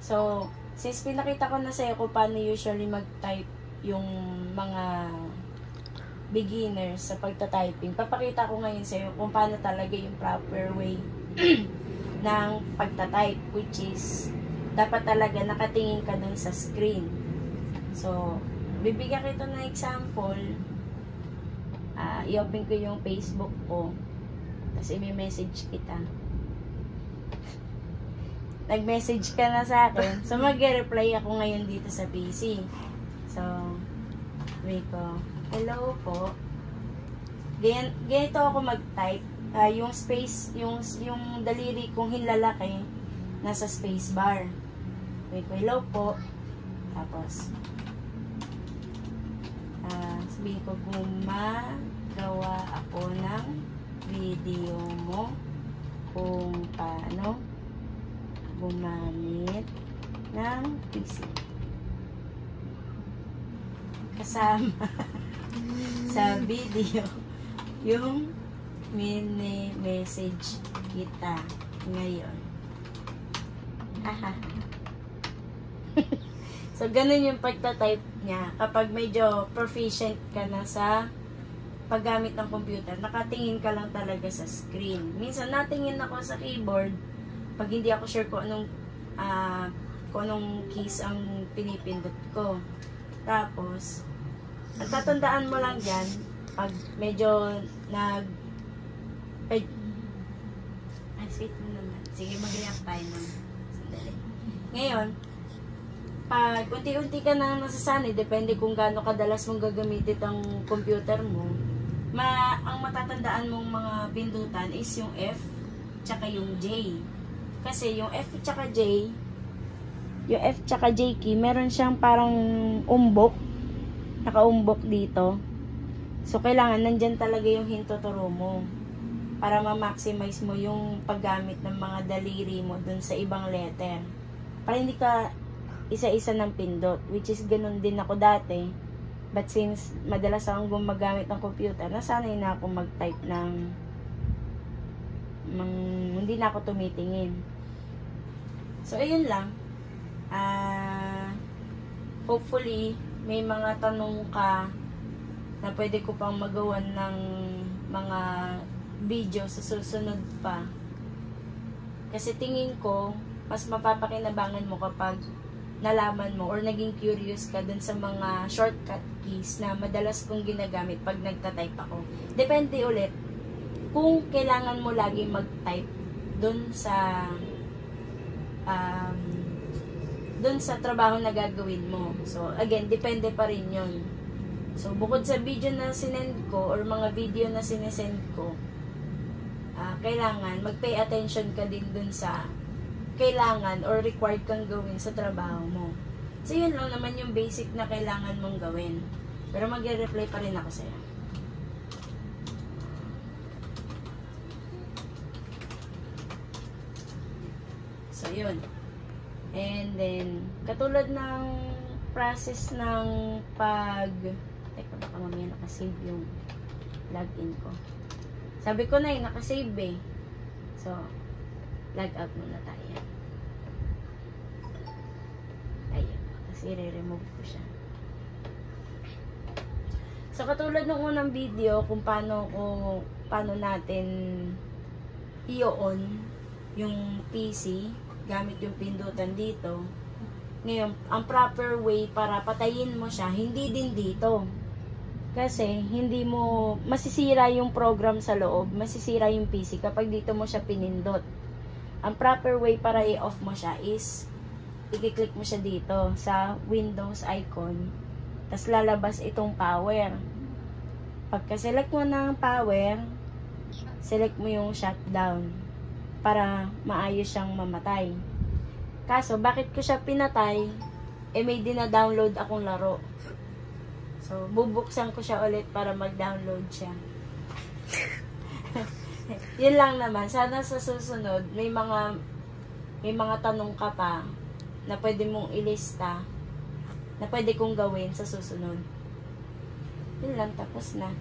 So, since pinakita ko na sa'yo kung paano usually mag-type yung mga beginners sa pagta-typing, papakita ko ngayon sa'yo kung paano talaga yung proper way ng pagta-type, which is dapat talaga nakatingin ka dun sa screen. So, bibigyan kita ng example. I-open ko yung Facebook ko, tapos i-message kita. Nag-message ka na sa akin, so mag-reply ako ngayon dito sa PC. So, wait ko, hello po. Ganito ako mag-type. Yung space, yung daliri kong hinlalaki, nasa space bar. Wait ko, hello po. Tapos, sabihin ko, gumagawa ako ng video mo kung paano gumamit ng PC. Kasama sa video yung mini-message kita ngayon. So, ganun yung pagta-type niya. Kapag medyo proficient ka na sa paggamit ng computer, nakatingin ka lang talaga sa screen. Minsan, natingin ako sa keyboard pag hindi ako sure kung anong keys ang pinipindot ko. Tapos, tatandaan mo lang dyan, pag medyo sweet mo naman. Sige, mag-react tayo naman. Sandali. Ngayon, pag unti-unti ka na nasasanay, depende kung gaano kadalas mong gagamitin ang computer mo, ang matatandaan mong mga pindutan is yung F tsaka yung J. Kasi yung F tsaka J key, meron siyang parang umbok, nakaumbok dito. So, kailangan nandyan talaga yung hintuturo mo para ma-maximize mo yung paggamit ng mga daliri mo dun sa ibang letter. Para hindi ka isa-isa ng pindot, which is ganun din ako dati. But since madalas akong gumagamit ng computer, nasanay na ako mag-type hindi na ako tumitingin. So, ayun lang. Hopefully, may mga tanong ka na pwede ko pang magawan ng mga video sa susunod pa. Kasi tingin ko, mas mapapakinabangan mo kapag nalaman mo or naging curious ka dun sa mga shortcut keys na madalas kong ginagamit pag nagta-type ako. Depende ulit kung kailangan mo lagi mag-type dun sa trabaho na gagawin mo. So, again, depende pa rin yun. So, bukod sa video na sinend ko or mga video na sinesend ko, kailangan mag-pay attention ka din dun sa kailangan or required kang gawin sa trabaho mo. So, yun lang naman yung basic na kailangan mong gawin. Pero mag-reply pa rin ako sa'yo. So, yun. And then, katulad ng process ng teka, baka mamaya nakasave yung login ko. Sabi ko na nakasave eh. So, log out muna tayo. Ayan. Kasi re-remove ko siya. So, katulad ng unang video kung paano natin i-on yung PC gamit yung pindutan dito. Ngayon, ang proper way para patayin mo siya, hindi din dito. Kasi, hindi mo, masisira yung program sa loob, masisira yung PC kapag dito mo siya pinindot. Ang proper way para i-off mo siya is, i-click mo siya dito sa Windows icon, tas lalabas itong power. Pagka-select mo ng power, select mo yung shutdown para maayos siyang mamatay. Kaso, bakit ko siya pinatay? May dina-download akong laro. So, bubuksan ko siya ulit para mag-download siya. Yun lang naman. Sana sa susunod, may mga tanong ka pa na pwede mong ilista na pwede kong gawin sa susunod. Yun lang, tapos na.